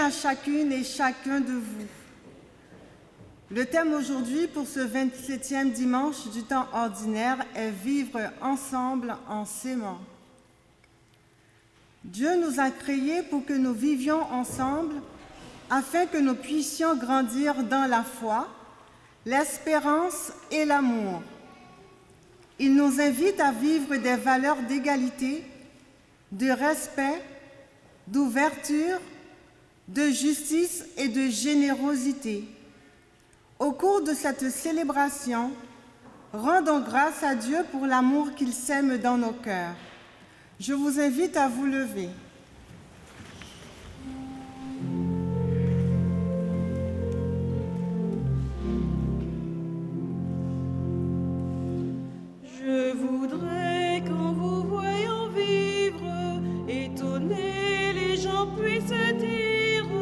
à chacune et chacun de vous. Le thème aujourd'hui pour ce 27e dimanche du temps ordinaire est « Vivre ensemble en s'aimant ». Dieu nous a créés pour que nous vivions ensemble afin que nous puissions grandir dans la foi, l'espérance et l'amour. Il nous invite à vivre des valeurs d'égalité, de respect, d'ouverture, de justice et de générosité. Au cours de cette célébration, rendons grâce à Dieu pour l'amour qu'il sème dans nos cœurs. Je vous invite à vous lever. Je voudrais qu'en vous voyant vivre, étonnés, les gens puissent dire «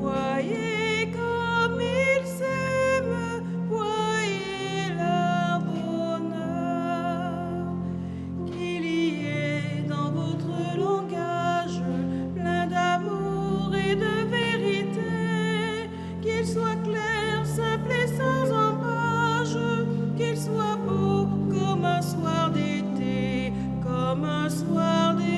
Voyez comme ils s'aiment, voyez leur bonheur ». Qu'il y ait dans votre langage plein d'amour et de vérité, qu'il soit clair, simple et sans embâche, qu'il soit beau comme un soir d'été, comme un soir d'été.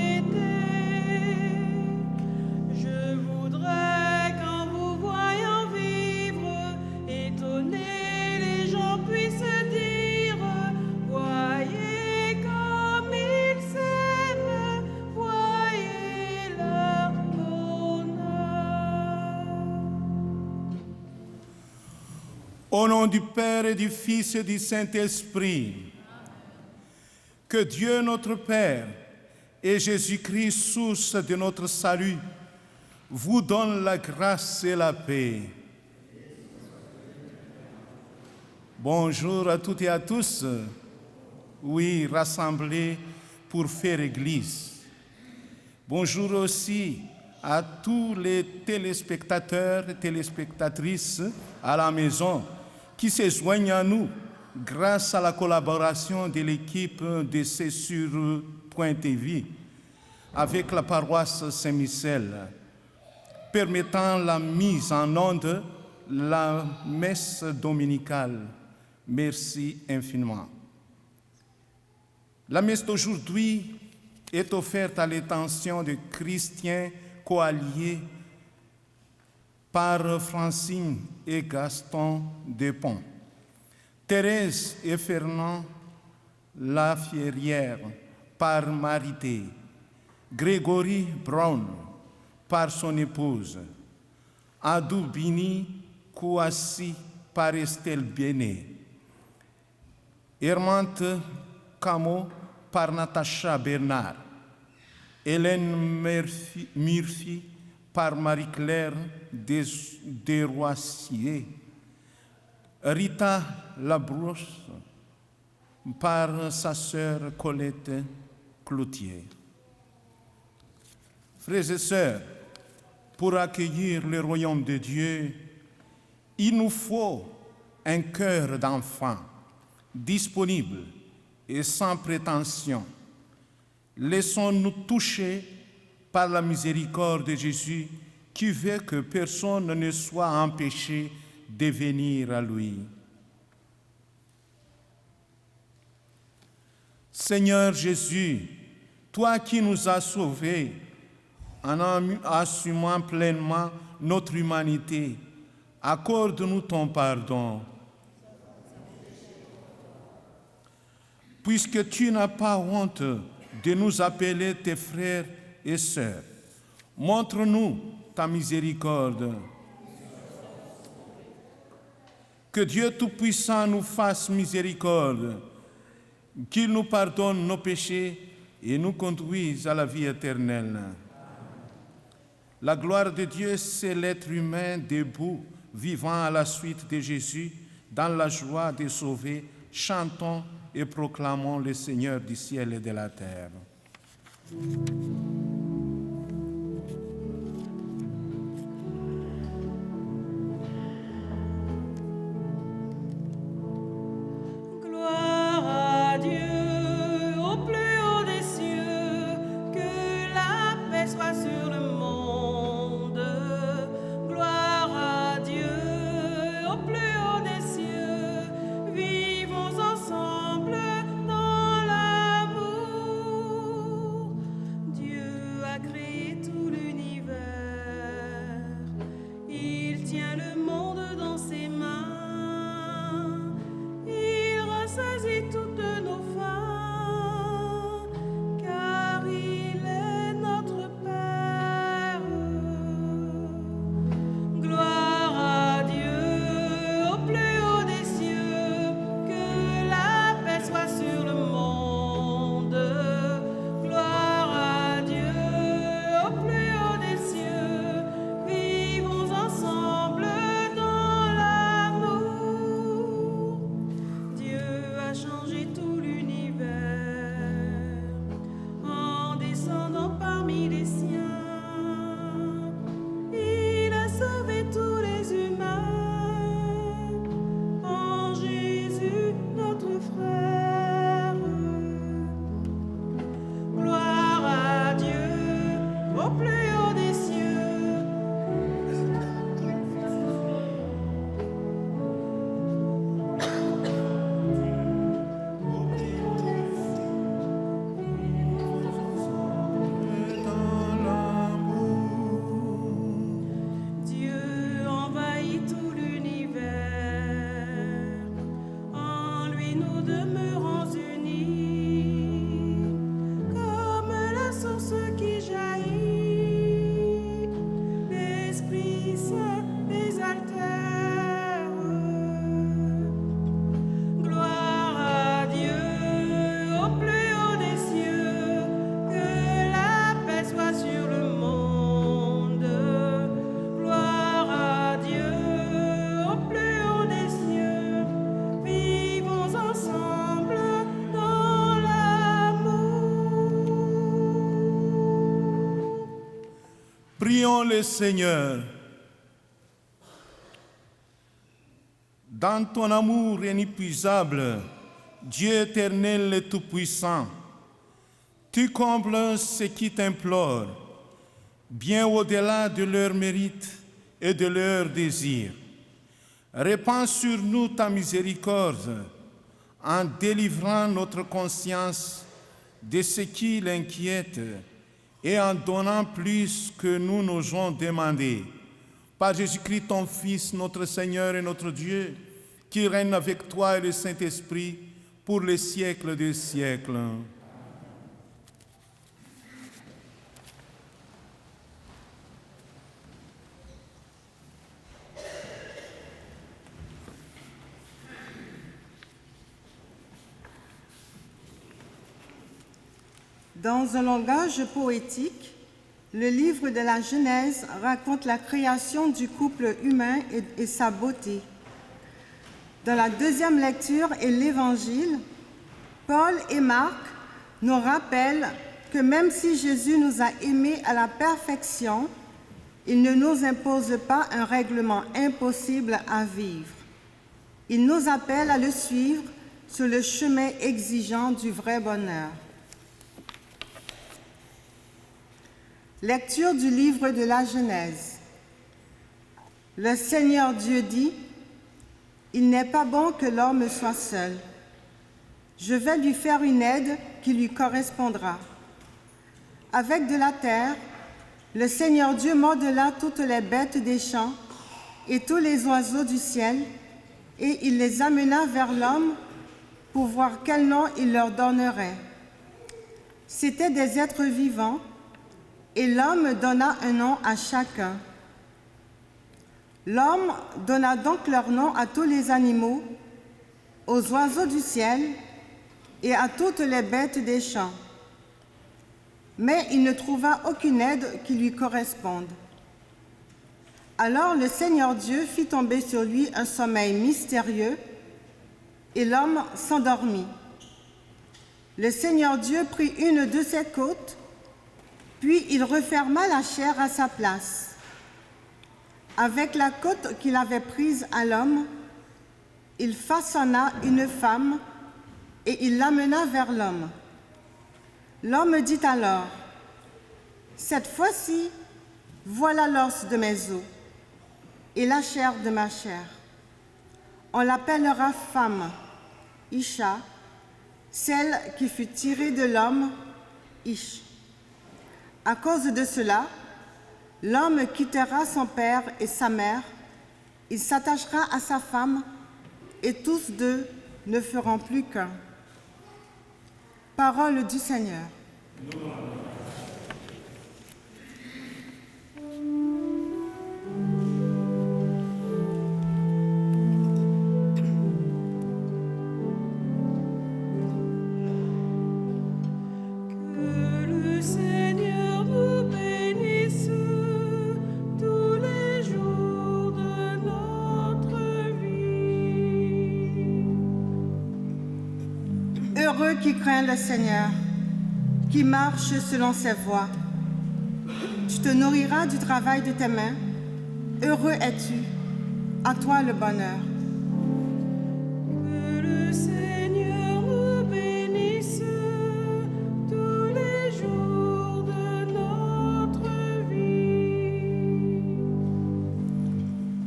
Je voudrais qu'en vous voyant vivre, étonnés, les gens puissent dire « Voyez comme ils s'aiment, voyez leur bonheur ». Au nom du Père et du Fils et du Saint-Esprit, que Dieu notre Père et Jésus-Christ, source de notre salut, vous donnent la grâce et la paix. Bonjour à toutes et à tous, oui, rassemblés pour faire Église. Bonjour aussi à tous les téléspectateurs et téléspectatrices à la maison qui se joignent à nous grâce à la collaboration de l'équipe de C'est-Sur-TV avec la paroisse Saint-Michel, permettant la mise en onde la messe dominicale. Merci infiniment. La messe d'aujourd'hui est offerte à l'intention de chrétiens coalliés par Francine et Gaston Despont, Thérèse et Fernand Laferrière par Marité, Grégory Brown par son épouse, Adou Bini Kouassi par Estelle Biené, Hermante Camo par Natacha Bernard, Hélène Murphy par Marie-Claire Desroissier, Rita Labrousse par sa sœur Colette Cloutier. Frères et sœurs, pour accueillir le royaume de Dieu, il nous faut un cœur d'enfant, disponible et sans prétention. Laissons-nous toucher par la miséricorde de Jésus qui veut que personne ne soit empêché de venir à lui. Seigneur Jésus, toi qui nous as sauvés en assumant pleinement notre humanité, accorde-nous ton pardon. Puisque tu n'as pas honte de nous appeler tes frères et sœurs, montre-nous ta miséricorde. Que Dieu Tout-Puissant nous fasse miséricorde, qu'il nous pardonne nos péchés et nous conduise à la vie éternelle. La gloire de Dieu, c'est l'être humain debout, vivant à la suite de Jésus, dans la joie de sauver. Chantons et proclamons le Seigneur du ciel et de la terre. Gloire à Dieu au plus haut des cieux, que la paix soit sur le monde. Prions le Seigneur. Dans ton amour inépuisable, Dieu éternel et tout-puissant, tu combles ceux qui t'implorent, bien au-delà de leurs mérites et de leurs désirs. Répands sur nous ta miséricorde en délivrant notre conscience de ce qui l'inquiète et en donnant plus que nous n'osons demander. Par Jésus-Christ, ton Fils, notre Seigneur et notre Dieu, qui règne avec toi et le Saint-Esprit pour les siècles des siècles. Dans un langage poétique, le livre de la Genèse raconte la création du couple humain et sa beauté. Dans la deuxième lecture et l'Évangile, Paul et Marc nous rappellent que même si Jésus nous a aimés à la perfection, il ne nous impose pas un règlement impossible à vivre. Il nous appelle à le suivre sur le chemin exigeant du vrai bonheur. Lecture du livre de la Genèse. Le Seigneur Dieu dit: « Il n'est pas bon que l'homme soit seul. Je vais lui faire une aide qui lui correspondra. » Avec de la terre, le Seigneur Dieu modela toutes les bêtes des champs et tous les oiseaux du ciel, et il les amena vers l'homme pour voir quel nom il leur donnerait. C'étaient des êtres vivants, et l'homme donna un nom à chacun. L'homme donna donc leur nom à tous les animaux, aux oiseaux du ciel et à toutes les bêtes des champs. Mais il ne trouva aucune aide qui lui corresponde. Alors le Seigneur Dieu fit tomber sur lui un sommeil mystérieux, et l'homme s'endormit. Le Seigneur Dieu prit une de ses côtes, puis il referma la chair à sa place. Avec la côte qu'il avait prise à l'homme, il façonna une femme et il l'amena vers l'homme. L'homme dit alors: « Cette fois-ci, voilà l'os de mes os et la chair de ma chair. On l'appellera femme, Isha, celle qui fut tirée de l'homme, Ish. À cause de cela, l'homme quittera son père et sa mère, il s'attachera à sa femme, et tous deux ne feront plus qu'un. » Parole du Seigneur. Heureux qui craint le Seigneur, qui marche selon ses voies. Tu te nourriras du travail de tes mains. Heureux es-tu, à toi le bonheur. Que le Seigneur nous bénisse tous les jours de notre vie.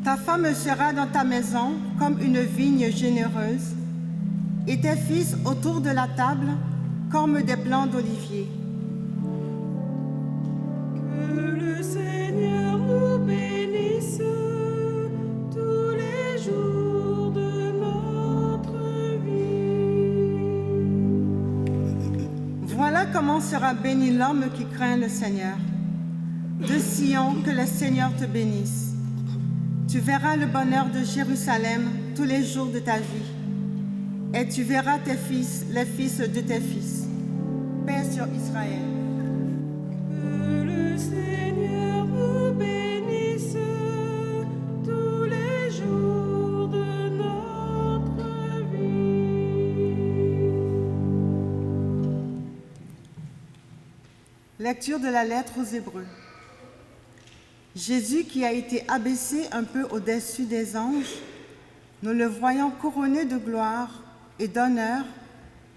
Ta femme sera dans ta maison comme une vigne généreuse, et tes fils autour de la table comme des plants d'olivier. Que le Seigneur nous bénisse tous les jours de notre vie. Voilà comment sera béni l'homme qui craint le Seigneur. De Sion, que le Seigneur te bénisse. Tu verras le bonheur de Jérusalem tous les jours de ta vie. Et tu verras tes fils, les fils de tes fils. Paix sur Israël. Que le Seigneur nous bénisse tous les jours de notre vie. Lecture de la lettre aux Hébreux. Jésus qui a été abaissé un peu au-dessus des anges, nous le voyons couronné de gloire et d'honneur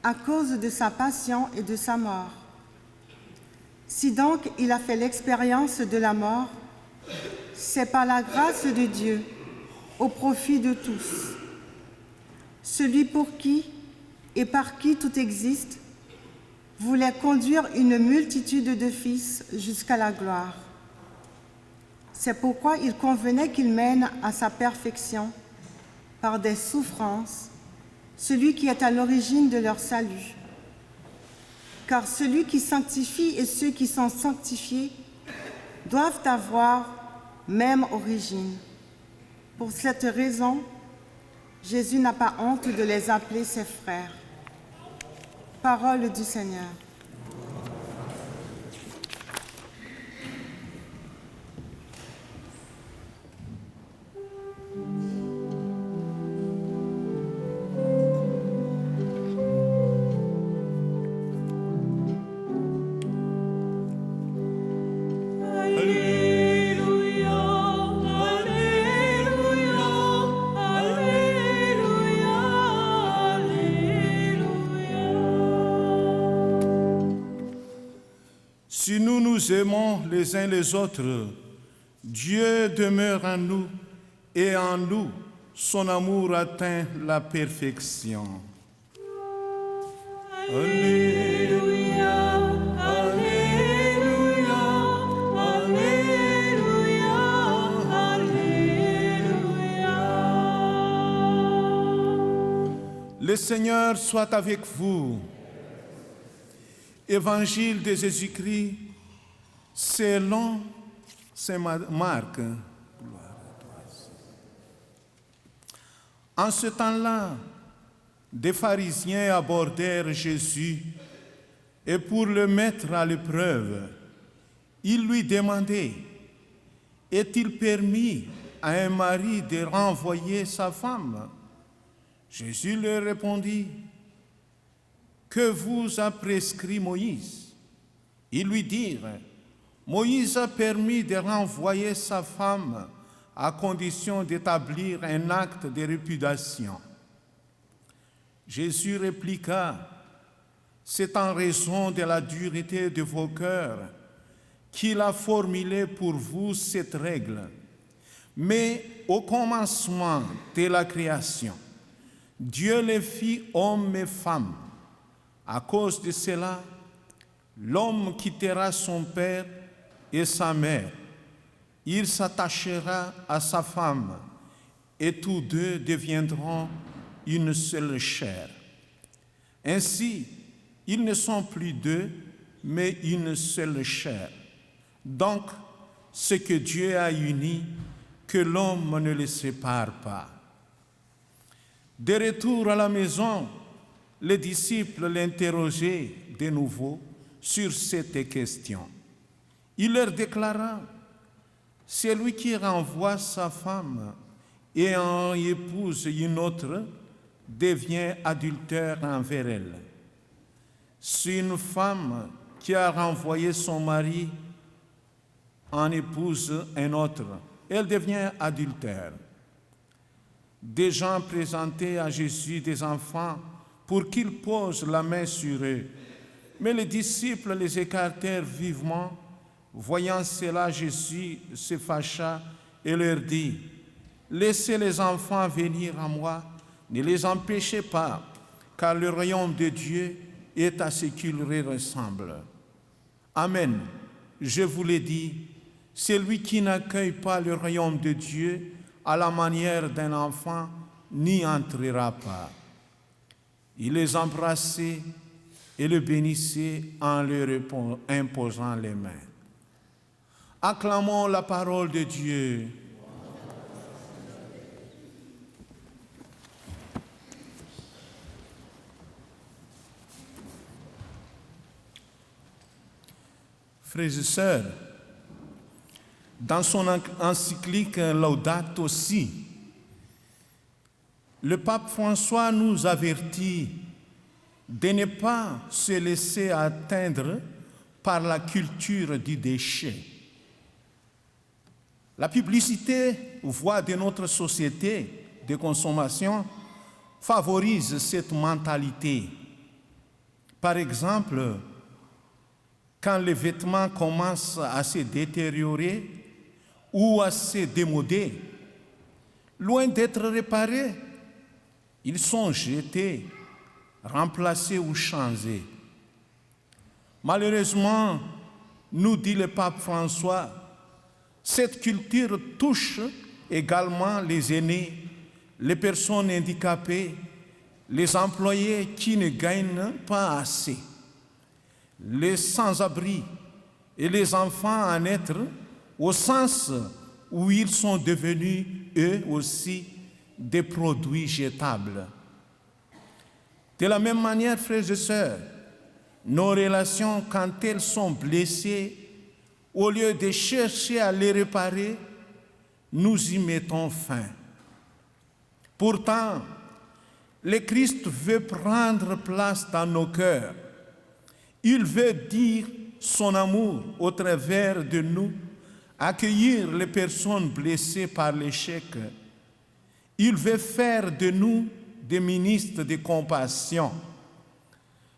à cause de sa passion et de sa mort. Si donc il a fait l'expérience de la mort, c'est par la grâce de Dieu, au profit de tous. Celui pour qui et par qui tout existe, voulait conduire une multitude de fils jusqu'à la gloire. C'est pourquoi il convenait qu'il mène à sa perfection, par des souffrances, celui qui est à l'origine de leur salut. Car celui qui sanctifie et ceux qui sont sanctifiés doivent avoir même origine. Pour cette raison, Jésus n'a pas honte de les appeler ses frères. Parole du Seigneur. Si nous nous aimons les uns les autres, Dieu demeure en nous et en nous, son amour atteint la perfection. Alléluia, Alléluia, Alléluia, Alléluia. Le Seigneur soit avec vous. Évangile de Jésus-Christ selon saint Marc. En ce temps-là, des pharisiens abordèrent Jésus et pour le mettre à l'épreuve, ils lui demandaient: est-il permis à un mari de renvoyer sa femme? Jésus leur répondit: que vous a prescrit Moïse? Ils lui dirent: Moïse a permis de renvoyer sa femme à condition d'établir un acte de répudiation. Jésus répliqua: c'est en raison de la dureté de vos cœurs qu'il a formulé pour vous cette règle. Mais au commencement de la création, Dieu les fit hommes et femmes. À cause de cela, l'homme quittera son père et sa mère. Il s'attachera à sa femme et tous deux deviendront une seule chair. Ainsi, ils ne sont plus deux, mais une seule chair. Donc, ce que Dieu a uni, que l'homme ne le sépare pas. De retour à la maison, les disciples l'interrogeaient de nouveau sur cette question. Il leur déclara: celui qui renvoie sa femme et en épouse une autre devient adultère envers elle. Si une femme qui a renvoyé son mari en épouse un autre, elle devient adultère. Des gens présentaient à Jésus des enfants pour qu'il pose la main sur eux. Mais les disciples les écartèrent vivement. Voyant cela, Jésus se fâcha et leur dit: laissez les enfants venir à moi, ne les empêchez pas, car le royaume de Dieu est à ce qu'il ressemble. Amen. Je vous l'ai dit, celui qui n'accueille pas le royaume de Dieu à la manière d'un enfant n'y entrera pas. Il les embrassait et le bénissait en leur imposant les mains. Acclamons la parole de Dieu. Frères et sœurs, dans son encyclique Laudato Si, le pape François nous avertit de ne pas se laisser atteindre par la culture du déchet. La publicité, voie de notre société de consommation, favorise cette mentalité. Par exemple, quand les vêtements commencent à se détériorer ou à se démoder, loin d'être réparés, ils sont jetés, remplacés ou changés. Malheureusement, nous dit le pape François, cette culture touche également les aînés, les personnes handicapées, les employés qui ne gagnent pas assez, les sans-abri et les enfants à naître, au sens où ils sont devenus, eux aussi, des produits jetables. De la même manière, frères et sœurs, nos relations, quand elles sont blessées, au lieu de chercher à les réparer, nous y mettons fin. Pourtant, le Christ veut prendre place dans nos cœurs. Il veut dire son amour au travers de nous, accueillir les personnes blessées par l'échec. Il veut faire de nous des ministres de compassion.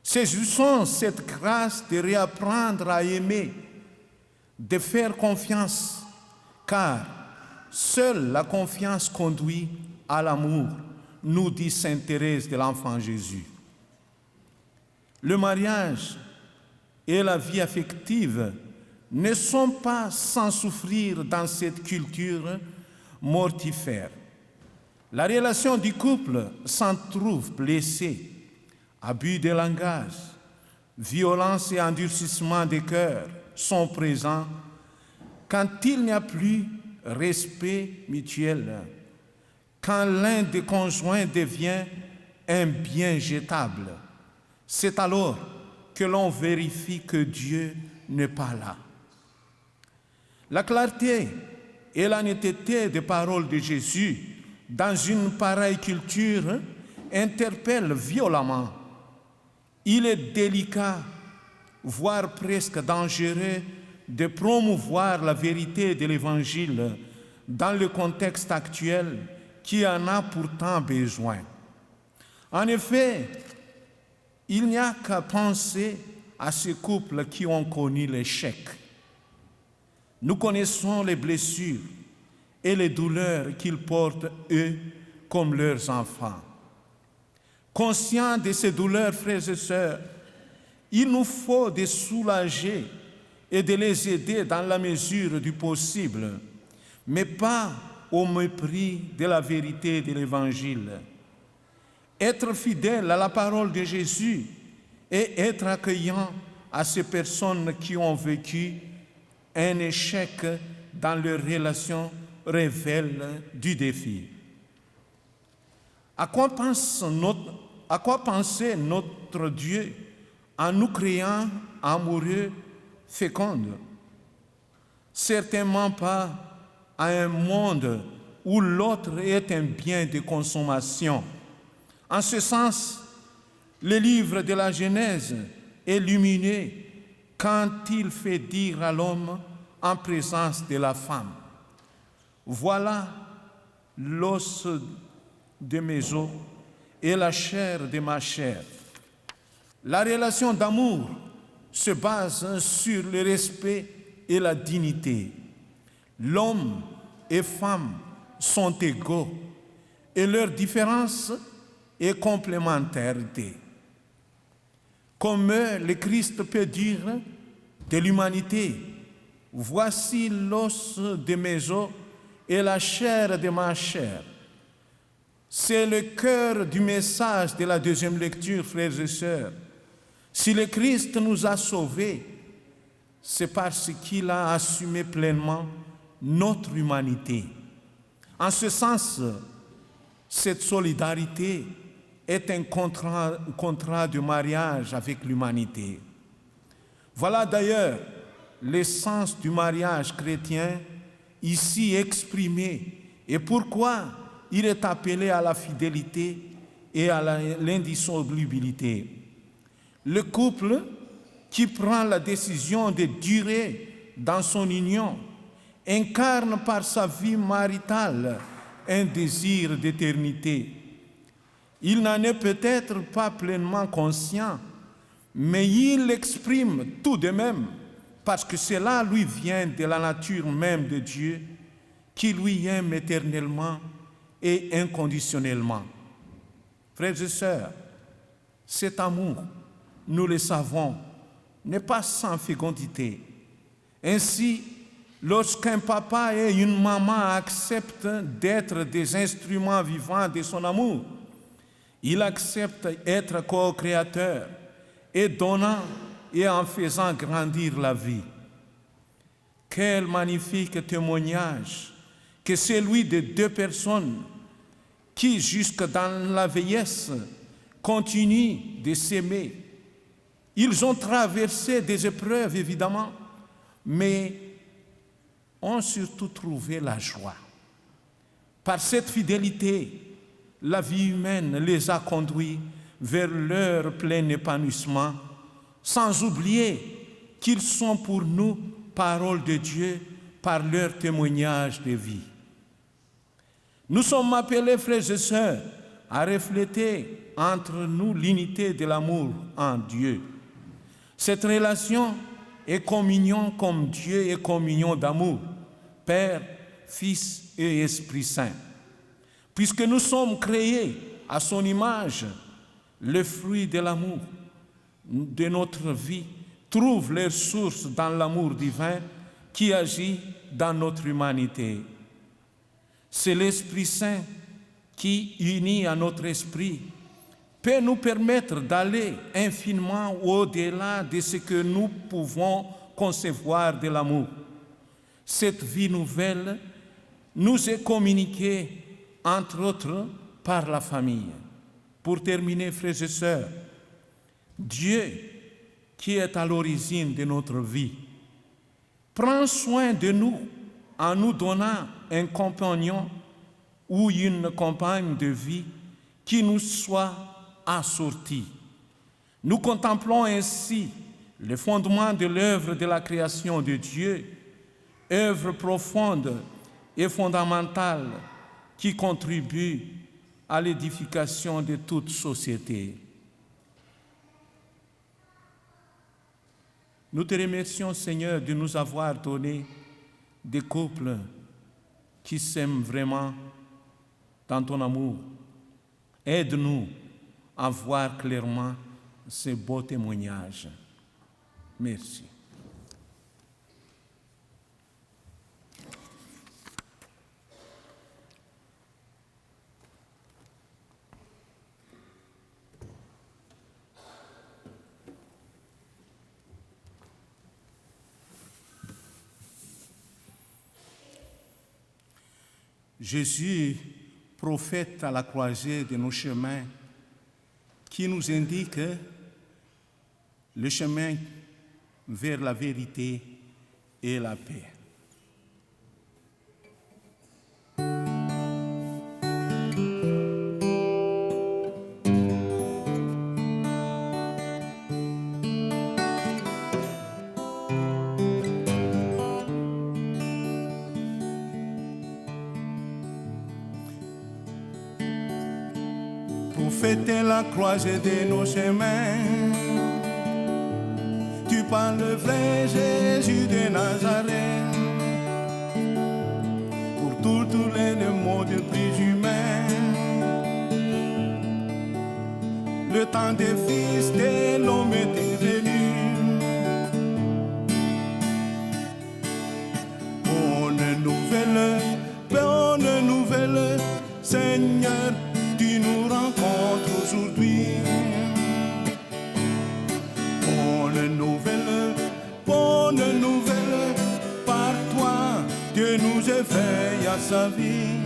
Saisissons cette grâce de réapprendre à aimer, de faire confiance, car seule la confiance conduit à l'amour, nous dit Sainte Thérèse de l'Enfant Jésus. Le mariage et la vie affective ne sont pas sans souffrir dans cette culture mortifère. La relation du couple s'en trouve blessée. Abus de langage, violence et endurcissement des cœurs sont présents quand il n'y a plus respect mutuel, quand l'un des conjoints devient un bien jetable. C'est alors que l'on vérifie que Dieu n'est pas là. La clarté et la netteté des paroles de Jésus dans une pareille culture interpellent violemment. Il est délicat, voire presque dangereux, de promouvoir la vérité de l'Évangile dans le contexte actuel qui en a pourtant besoin. En effet, il n'y a qu'à penser à ces couples qui ont connu l'échec. Nous connaissons les blessures et les douleurs qu'ils portent, eux, comme leurs enfants. Conscients de ces douleurs, frères et sœurs, il nous faut les soulager et de les aider dans la mesure du possible, mais pas au mépris de la vérité de l'Évangile. Être fidèle à la parole de Jésus et être accueillant à ces personnes qui ont vécu un échec dans leurs relations révèle du défi. À quoi penser notre Dieu en nous créant amoureux, fécondes? Certainement pas à un monde où l'autre est un bien de consommation. En ce sens, le livre de la Genèse est lumineux quand il fait dire à l'homme en présence de la femme: voilà l'os de mes os et la chair de ma chair. La relation d'amour se base sur le respect et la dignité. L'homme et femme sont égaux et leur différence est complémentarité. Comme le Christ peut dire de l'humanité: voici l'os de mes os et la chair de ma chair. C'est le cœur du message de la deuxième lecture, frères et sœurs. Si le Christ nous a sauvés, c'est parce qu'il a assumé pleinement notre humanité. En ce sens, cette solidarité est un contrat de mariage avec l'humanité. Voilà d'ailleurs l'essence du mariage chrétien ici exprimé et pourquoi il est appelé à la fidélité et à l'indissolubilité. Le couple qui prend la décision de durer dans son union incarne par sa vie maritale un désir d'éternité. Il n'en est peut-être pas pleinement conscient, mais il l'exprime tout de même, parce que cela lui vient de la nature même de Dieu, qui lui aime éternellement et inconditionnellement. Frères et sœurs, cet amour, nous le savons, n'est pas sans fécondité. Ainsi, lorsqu'un papa et une maman acceptent d'être des instruments vivants de son amour, il accepte d'être co-créateur et donnant et en faisant grandir la vie. Quel magnifique témoignage que celui de deux personnes qui, jusque dans la vieillesse, continuent de s'aimer. Ils ont traversé des épreuves, évidemment, mais ont surtout trouvé la joie. Par cette fidélité, la vie humaine les a conduits vers leur plein épanouissement, sans oublier qu'ils sont pour nous parole de Dieu par leur témoignage de vie. Nous sommes appelés, frères et sœurs, à refléter entre nous l'unité de l'amour en Dieu. Cette relation est communion comme Dieu est communion d'amour, Père, Fils et Esprit Saint. Puisque nous sommes créés à son image, le fruit de l'amour de notre vie trouve leur source dans l'amour divin qui agit dans notre humanité. C'est l'Esprit Saint qui, uni à notre esprit, peut nous permettre d'aller infiniment au-delà de ce que nous pouvons concevoir de l'amour. Cette vie nouvelle nous est communiquée, entre autres, par la famille. Pour terminer, frères et sœurs, Dieu, qui est à l'origine de notre vie, prend soin de nous en nous donnant un compagnon ou une compagne de vie qui nous soit assorti. Nous contemplons ainsi le fondement de l'œuvre de la création de Dieu, œuvre profonde et fondamentale qui contribue à l'édification de toute société. Nous te remercions, Seigneur, de nous avoir donné des couples qui s'aiment vraiment dans ton amour. Aide-nous à voir clairement ces beaux témoignages. Merci. Jésus, prophète à la croisée de nos chemins, qui nous indique le chemin vers la vérité et la paix. Fêter la croisée de nos chemins, tu parles le vrai Jésus de Nazareth, pour tous les mots de plus humains. Le temps des fils de l'homme était venu. Bonne nouvelle, Seigneur, tu nous rencontres aujourd'hui. Bonne nouvelle, par toi, Dieu nous éveille à sa vie.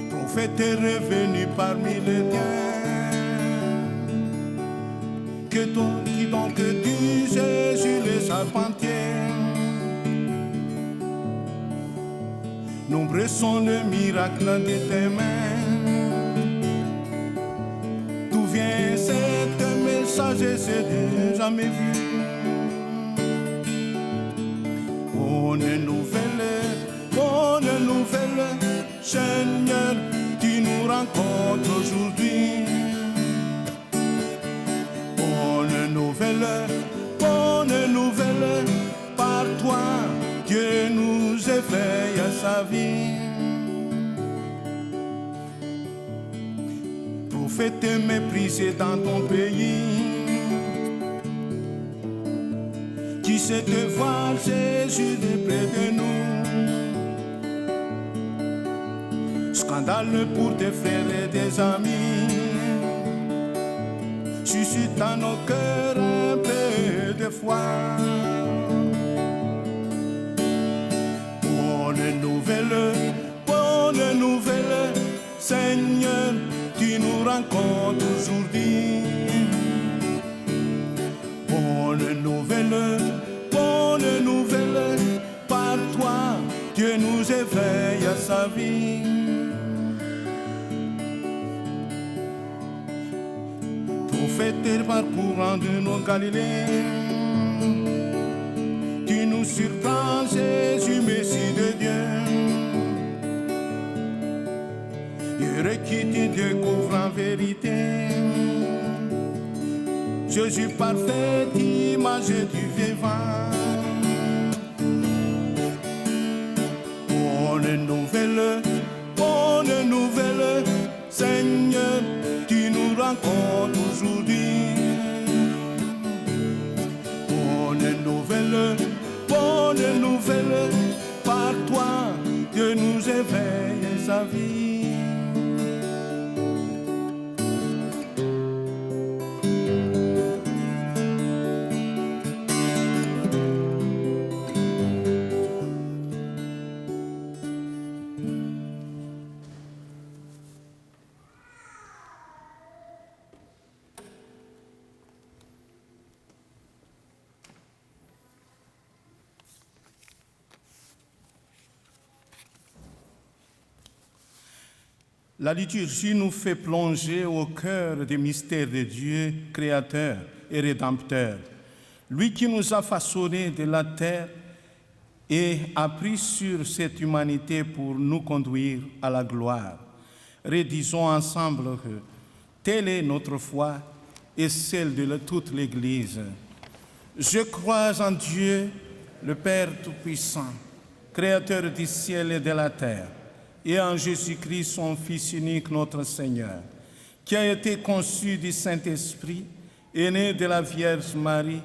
Prophète est revenu parmi les tiens. Qui donc dit Jésus le charpentier? Nombreux sont les miracles de tes mains. D'où vient cette message, c'est jamais vu. nouvelle, Seigneur, tu nous rencontres aujourd'hui. Bonne nouvelle, par toi, Dieu nous éveille à sa vie. Prophète méprisé dans ton pays, qui sait te voir Jésus de près de nous. Scandale pour tes frères et tes amis, suscite dans nos cœurs un peu de foi. Bonne nouvelle, Seigneur, tu nous rencontres aujourd'hui. Bonne nouvelle, par toi, Dieu nous éveille à sa vie. Prophète parcourant de nos Galilées, tu nous surprends, Jésus, Messie de Dieu. Heureux qui te découvre en vérité, Jésus parfait, image du vivant. Bonne nouvelle, Seigneur, tu nous rencontres aujourd'hui. Bonne nouvelle, par toi, Dieu nous éveille à sa vie. La liturgie nous fait plonger au cœur des mystères de Dieu, créateur et rédempteur. Lui qui nous a façonnés de la terre et a pris sur cette humanité pour nous conduire à la gloire. Redisons ensemble que telle est notre foi et celle de toute l'Église. Je crois en Dieu, le Père Tout-Puissant, Créateur du ciel et de la terre, et en Jésus-Christ, son Fils unique, notre Seigneur, qui a été conçu du Saint-Esprit, est né de la Vierge Marie,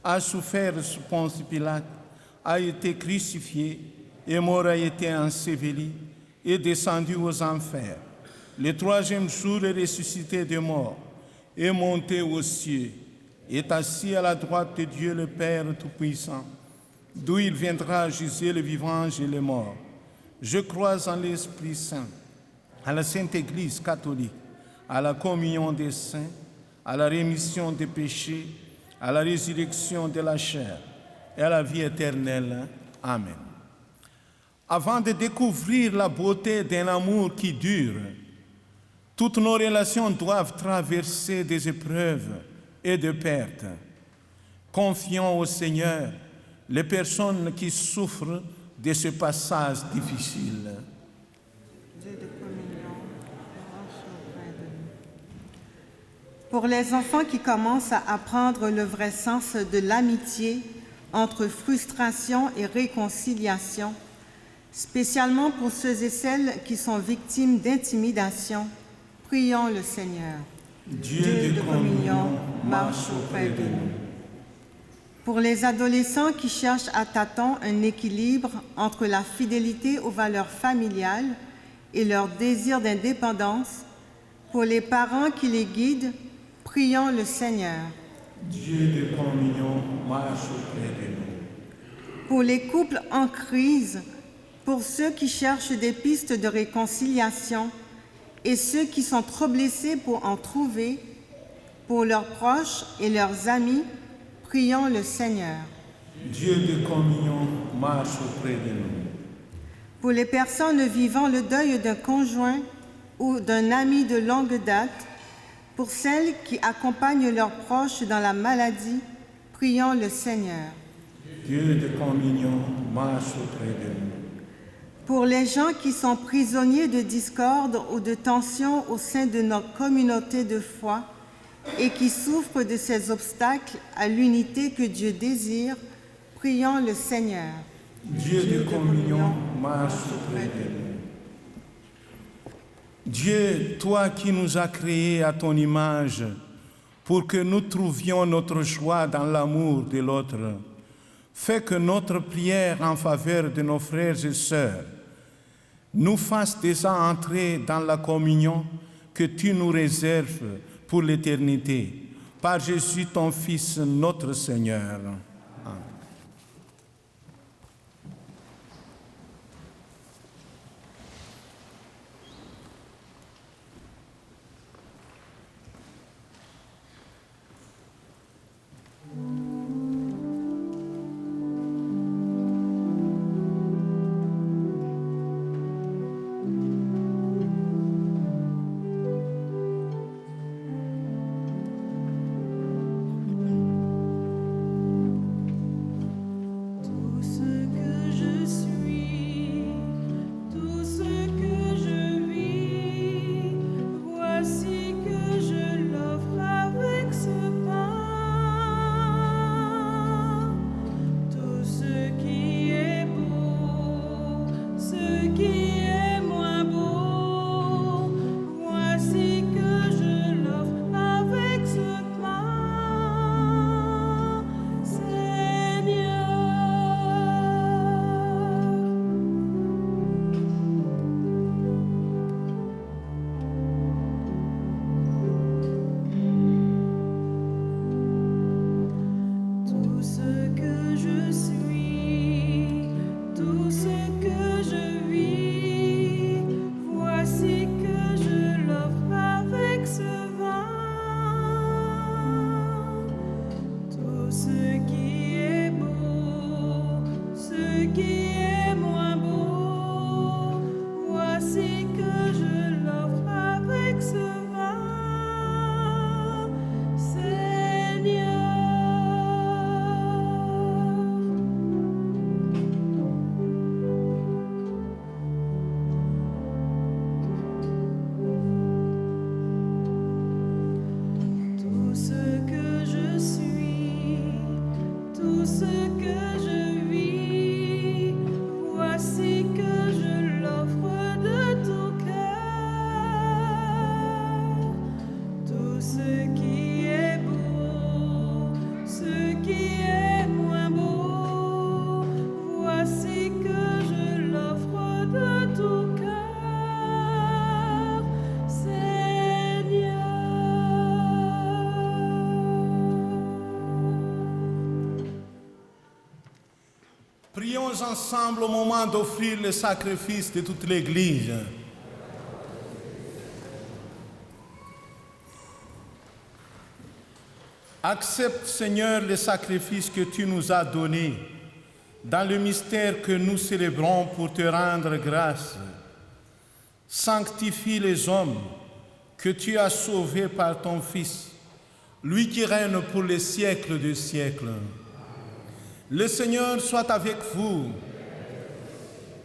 a souffert sous Ponce Pilate, a été crucifié, et mort, a été enseveli, et descendu aux enfers. Le troisième jour est ressuscité des morts, est monté aux cieux, est assis à la droite de Dieu le Père Tout-Puissant, d'où il viendra juger les vivants et les morts. Je crois en l'Esprit Saint, à la Sainte Église catholique, à la communion des saints, à la rémission des péchés, à la résurrection de la chair et à la vie éternelle. Amen. Avant de découvrir la beauté d'un amour qui dure, toutes nos relations doivent traverser des épreuves et des pertes. Confions au Seigneur les personnes qui souffrent de ce passage difficile. Dieu de communion, marche auprès de nous. Pour les enfants qui commencent à apprendre le vrai sens de l'amitié entre frustration et réconciliation, spécialement pour ceux et celles qui sont victimes d'intimidation, prions le Seigneur. Dieu de communion, marche auprès de nous. Pour les adolescents qui cherchent à tâtons un équilibre entre la fidélité aux valeurs familiales et leur désir d'indépendance, pour les parents qui les guident, prions le Seigneur. Dieu de communion, marche auprès de nous. Pour les couples en crise, pour ceux qui cherchent des pistes de réconciliation et ceux qui sont trop blessés pour en trouver, pour leurs proches et leurs amis, prions le Seigneur. Dieu de communion, marche auprès de nous. Pour les personnes vivant le deuil d'un conjoint ou d'un ami de longue date, pour celles qui accompagnent leurs proches dans la maladie, prions le Seigneur. Dieu de communion, marche auprès de nous. Pour les gens qui sont prisonniers de discorde ou de tension au sein de notre communauté de foi et qui souffrent de ces obstacles à l'unité que Dieu désire, prions le Seigneur. Dieu de communion, marche auprès de nous. Dieu, toi qui nous as créés à ton image, pour que nous trouvions notre joie dans l'amour de l'autre, fais que notre prière en faveur de nos frères et sœurs nous fasse déjà entrer dans la communion que tu nous réserves pour l'éternité. Par Jésus, ton Fils, notre Seigneur. Amen. Prions ensemble au moment d'offrir le sacrifice de toute l'Église. Accepte, Seigneur, le sacrifice que tu nous as donné dans le mystère que nous célébrons pour te rendre grâce. Sanctifie les hommes que tu as sauvés par ton Fils, lui qui règne pour les siècles des siècles. Le Seigneur soit avec vous.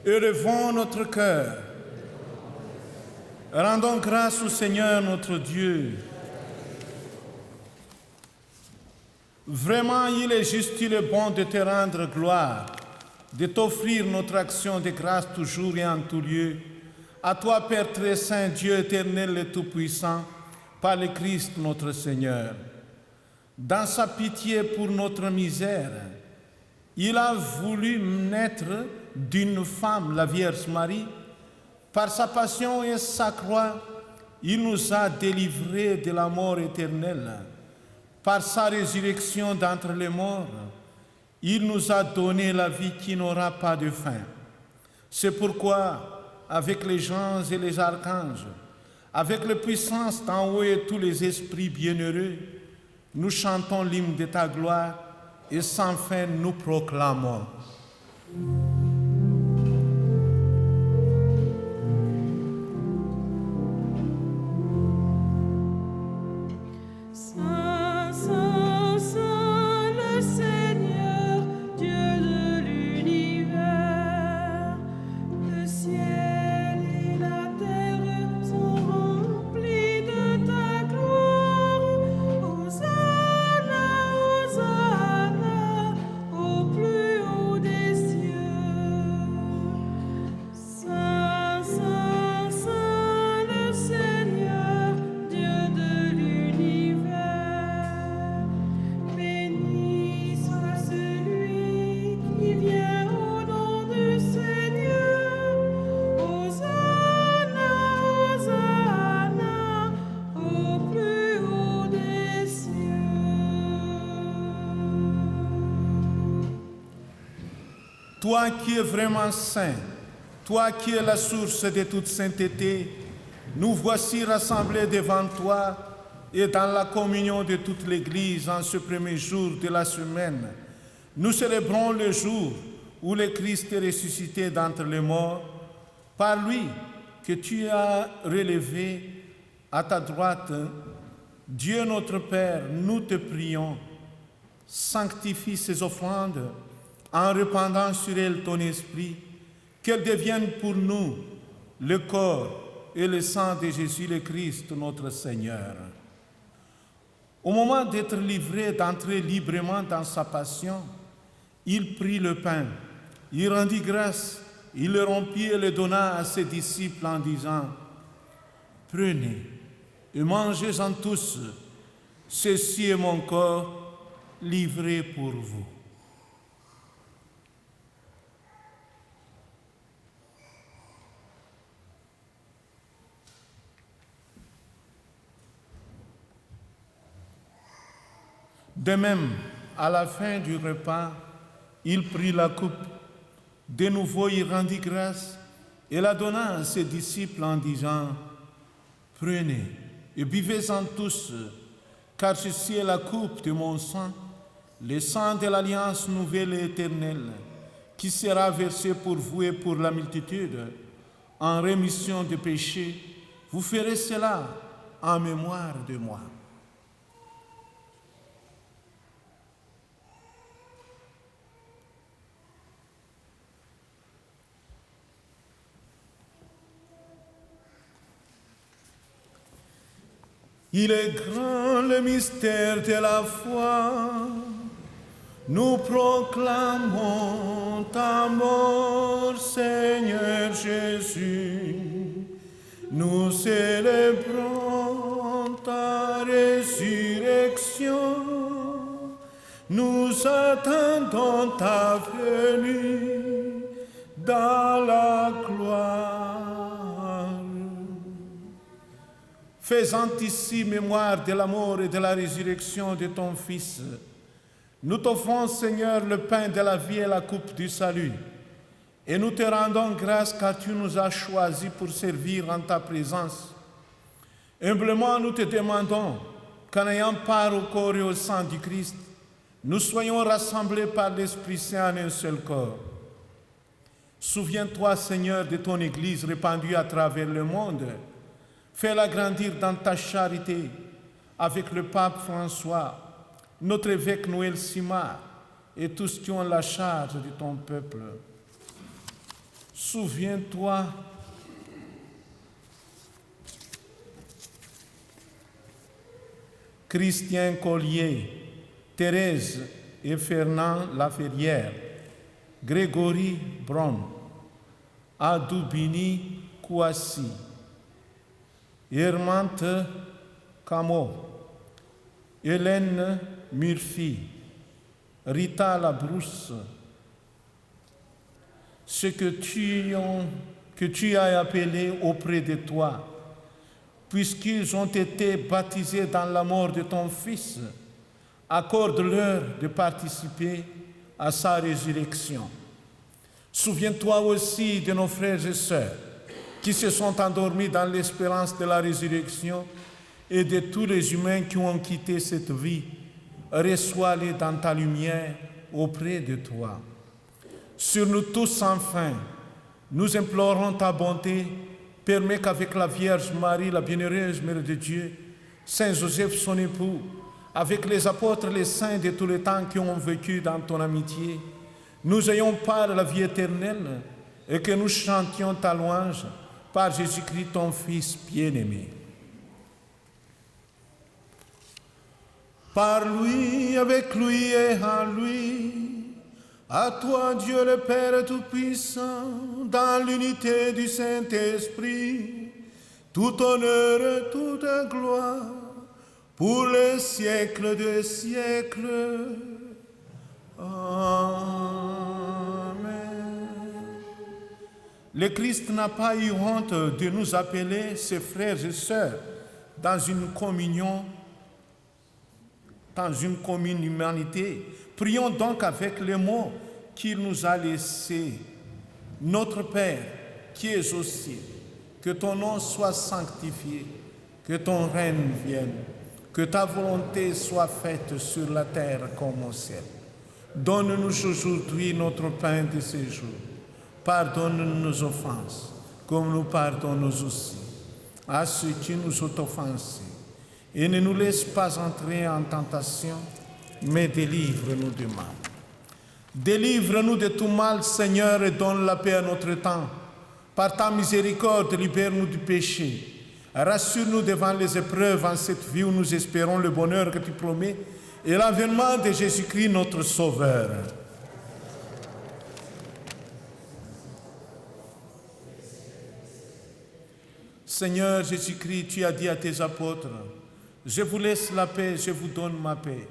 Élevons notre cœur. Rendons grâce au Seigneur notre Dieu. Vraiment, il est juste, il est bon de te rendre gloire, de t'offrir notre action de grâce toujours et en tout lieu. À toi, Père très saint, Dieu éternel et tout-puissant, par le Christ notre Seigneur. Dans sa pitié pour notre misère, il a voulu naître d'une femme, la Vierge Marie. Par sa passion et sa croix, il nous a délivrés de la mort éternelle. Par sa résurrection d'entre les morts, il nous a donné la vie qui n'aura pas de fin. C'est pourquoi, avec les anges et les archanges, avec les puissances d'en haut et tous les esprits bienheureux, nous chantons l'hymne de ta gloire et sans fin nous proclamons. Saint, Saint, Saint, le Seigneur, Dieu Toi qui es vraiment saint, toi qui es la source de toute sainteté, nous voici rassemblés devant toi et dans la communion de toute l'Église en ce premier jour de la semaine. Nous célébrons le jour où le Christ est ressuscité d'entre les morts, par lui que tu as relevé à ta droite. Dieu notre Père, nous te prions, sanctifie ces offrandes en répandant sur elles ton esprit, qu'elles deviennent pour nous le corps et le sang de Jésus le Christ, notre Seigneur. Au moment d'être livré, d'entrer librement dans sa passion, il prit le pain, il rendit grâce, il le rompit et le donna à ses disciples en disant: « Prenez et mangez-en tous, ceci est mon corps livré pour vous. » De même, à la fin du repas, il prit la coupe. De nouveau, il rendit grâce et la donna à ses disciples en disant: « Prenez et buvez-en tous, car ceci est la coupe de mon sang, le sang de l'alliance nouvelle et éternelle, qui sera versé pour vous et pour la multitude en rémission de péchés. Vous ferez cela en mémoire de moi. » Il est grand le mystère de la foi. Nous proclamons ta mort, Seigneur Jésus. Nous célébrons ta résurrection. Nous attendons ta venue dans la gloire. Faisant ici mémoire de la mort et de la résurrection de ton Fils, nous t'offrons, Seigneur, le pain de la vie et la coupe du salut. Et nous te rendons grâce car tu nous as choisis pour servir en ta présence. Humblement, nous te demandons qu'en ayant part au corps et au sang du Christ, nous soyons rassemblés par l'Esprit Saint en un seul corps. Souviens-toi, Seigneur, de ton Église répandue à travers le monde. Fais-la grandir dans ta charité avec le pape François, notre évêque Noël Simard et tous qui ont la charge de ton peuple. Souviens-toi Christian Collier, Thérèse et Fernand Laferrière, Grégory Brom, Adoubini Kouassi, Hermante Camo, Hélène Murphy, Rita Labrousse, ceux que tu as appelés auprès de toi, puisqu'ils ont été baptisés dans la mort de ton Fils, accorde-leur de participer à sa résurrection. Souviens-toi aussi de nos frères et sœurs qui se sont endormis dans l'espérance de la résurrection et de tous les humains qui ont quitté cette vie. Reçois-les dans ta lumière auprès de toi. Sur nous tous, enfin, nous implorons ta bonté. Permets qu'avec la Vierge Marie, la bienheureuse Mère de Dieu, Saint Joseph, son époux, avec les apôtres, les saints de tous les temps qui ont vécu dans ton amitié, nous ayons part à la vie éternelle et que nous chantions ta louange par Jésus-Christ, ton Fils bien-aimé. Par lui, avec lui et en lui, à toi Dieu le Père Tout-Puissant, dans l'unité du Saint-Esprit, tout honneur et toute gloire, pour les siècles des siècles. Amen. Le Christ n'a pas eu honte de nous appeler ses frères et sœurs dans une communion, dans une commune humanité. Prions donc avec les mots qu'il nous a laissé. Notre Père, qui es aux cieux, que ton nom soit sanctifié, que ton règne vienne, que ta volonté soit faite sur la terre comme au ciel. Donne-nous aujourd'hui notre pain de ce jour. Pardonne nos offenses, comme nous pardonnons aussi à ceux qui nous ont offensés. Et ne nous laisse pas entrer en tentation, mais délivre-nous du mal. Délivre-nous de tout mal, Seigneur, et donne la paix à notre temps. Par ta miséricorde, libère-nous du péché. Rassure-nous devant les épreuves en cette vie où nous espérons le bonheur que tu promets et l'avènement de Jésus-Christ, notre Sauveur. Seigneur Jésus-Christ, tu as dit à tes apôtres, « Je vous laisse la paix, je vous donne ma paix.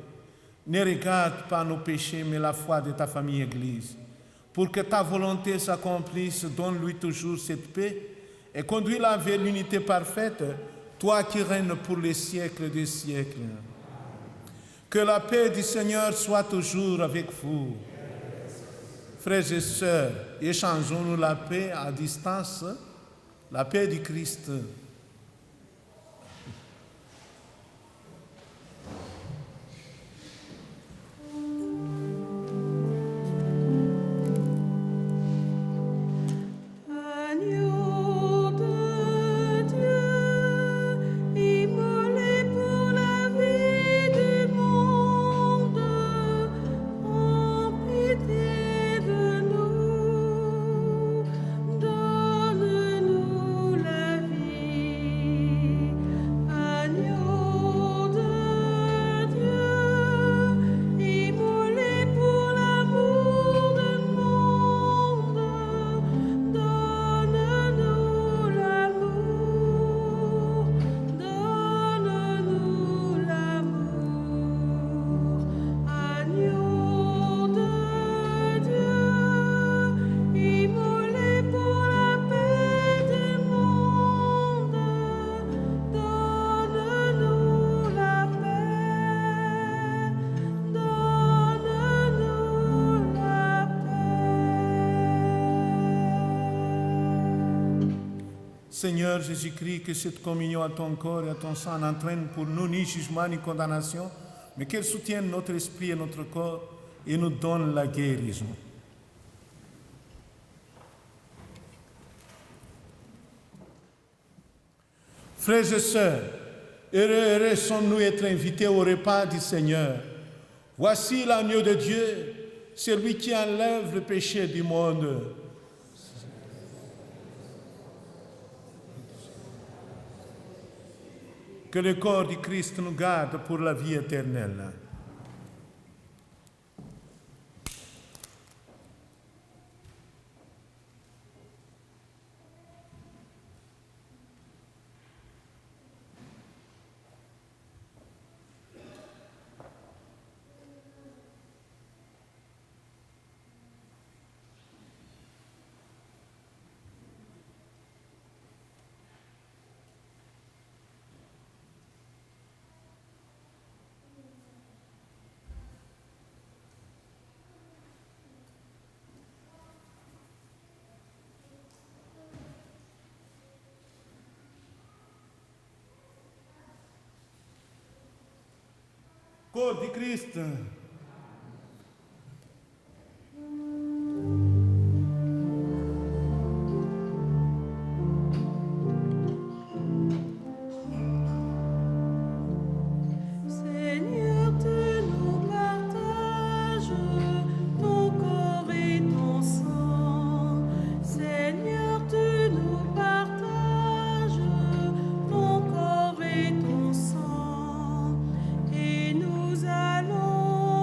Ne regarde pas nos péchés, mais la foi de ta famille Église. Pour que ta volonté s'accomplisse, donne-lui toujours cette paix et conduis-la vers l'unité parfaite, toi qui règnes pour les siècles des siècles. » Que la paix du Seigneur soit toujours avec vous. Frères et sœurs, échangeons-nous la paix à distance, la paix du Christ. Seigneur Jésus-Christ, que cette communion à ton corps et à ton sang n'entraîne pour nous ni jugement ni condamnation, mais qu'elle soutienne notre esprit et notre corps et nous donne la guérison. Frères et sœurs, heureux sommes-nous être invités au repas du Seigneur. Voici l'agneau de Dieu, celui qui enlève le péché du monde. Que le corps du Christ nous garde pour la vie éternelle. Corps de Cristo. Et nous allons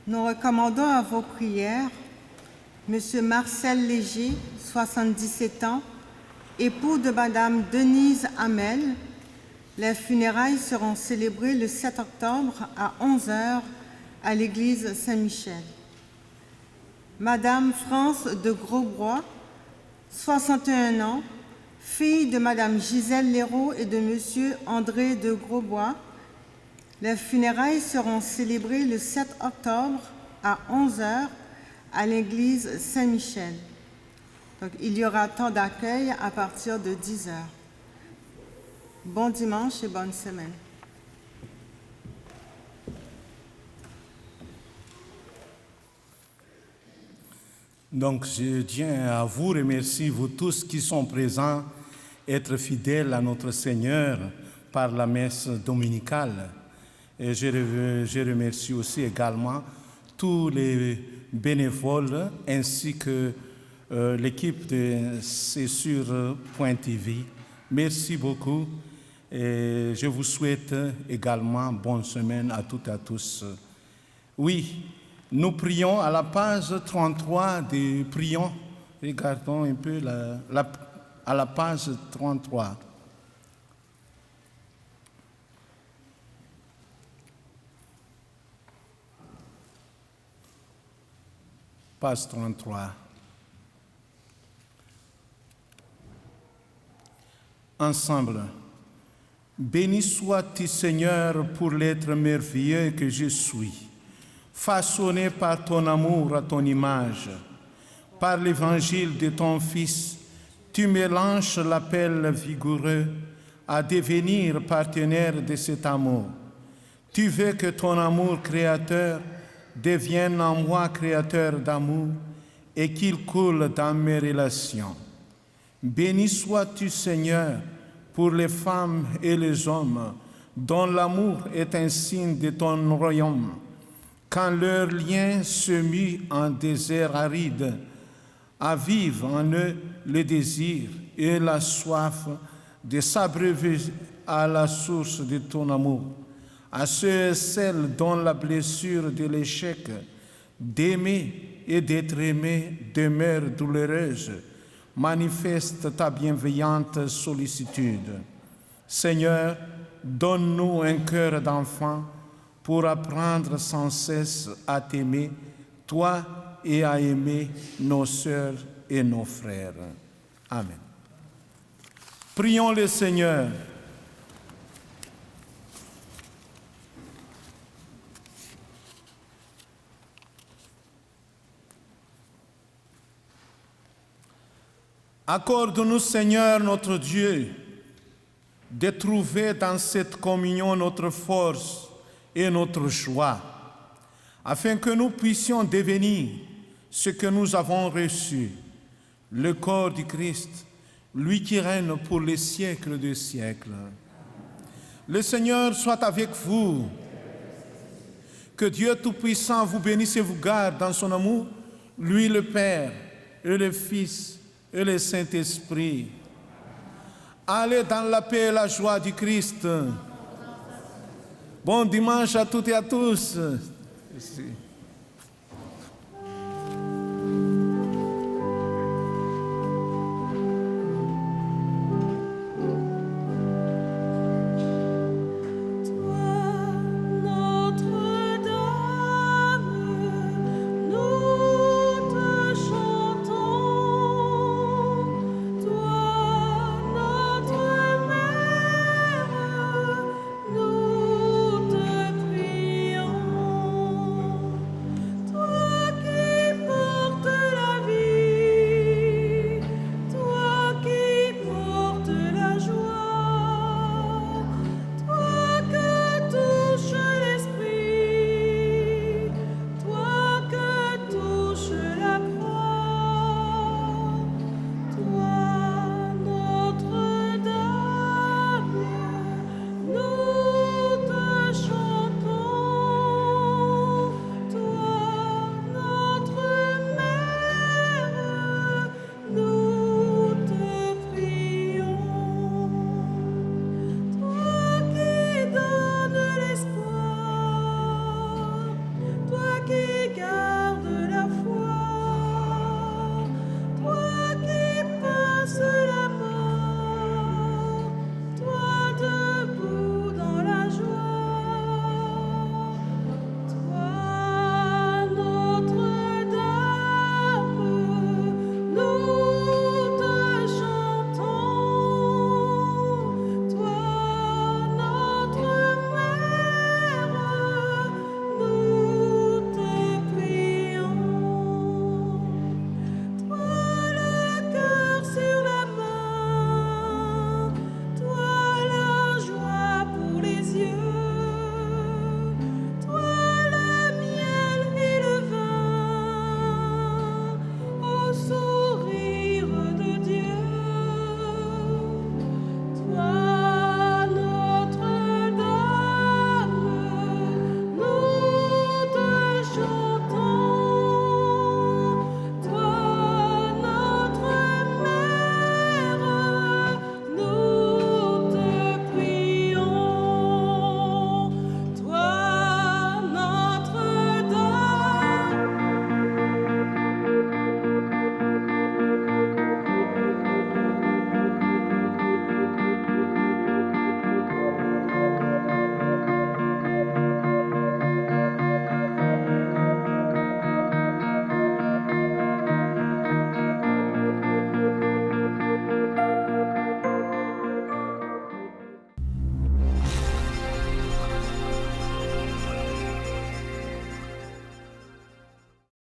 Nous recommandons à vos prières M. Marcel Léger, 77 ans, époux de Mme Denise Hamel. Les funérailles seront célébrées le 7 octobre à 11 h à l'église Saint-Michel. Madame France de Grosbois, 61 ans, fille de Madame Gisèle Léraud et de Monsieur André de Grosbois. Les funérailles seront célébrées le 7 octobre à 11 h à l'église Saint-Michel. Donc, il y aura temps d'accueil à partir de 10 h. Bon dimanche et bonne semaine. Donc, je tiens à vous remercier, vous tous qui sont présents, être fidèles à notre Seigneur par la messe dominicale. Et je remercie aussi également tous les bénévoles ainsi que l'équipe de C'est-sur.tv. Merci beaucoup et je vous souhaite également bonne semaine à toutes et à tous. Oui, nous prions à la page 33 des prions. Regardons un peu à la page 33. Page 33. Ensemble. Béni sois-tu, Seigneur, pour l'être merveilleux que je suis, façonné par ton amour à ton image. Par l'évangile de ton Fils, tu me lances l'appel vigoureux à devenir partenaire de cet amour. Tu veux que ton amour créateur devienne en moi créateur d'amour et qu'il coule dans mes relations. Béni sois-tu, Seigneur, pour les femmes et les hommes dont l'amour est un signe de ton royaume. Quand leur lien se mue en désert aride, avive en eux le désir et la soif de s'abreuver à la source de ton amour. À ceux et celles dont la blessure de l'échec d'aimer et d'être aimé demeure douloureuse, manifeste ta bienveillante sollicitude. Seigneur, donne-nous un cœur d'enfant pour apprendre sans cesse à t'aimer, toi, et à aimer nos sœurs et nos frères. Amen. Prions le Seigneur. Accorde-nous, Seigneur, notre Dieu, de trouver dans cette communion notre force et notre joie, afin que nous puissions devenir ce que nous avons reçu, le corps du Christ, lui qui règne pour les siècles des siècles. Le Seigneur soit avec vous. Que Dieu Tout-Puissant vous bénisse et vous garde dans son amour, lui le Père et le Fils et le Saint-Esprit. Allez dans la paix et la joie du Christ. Bon dimanche à toutes et à tous. Merci.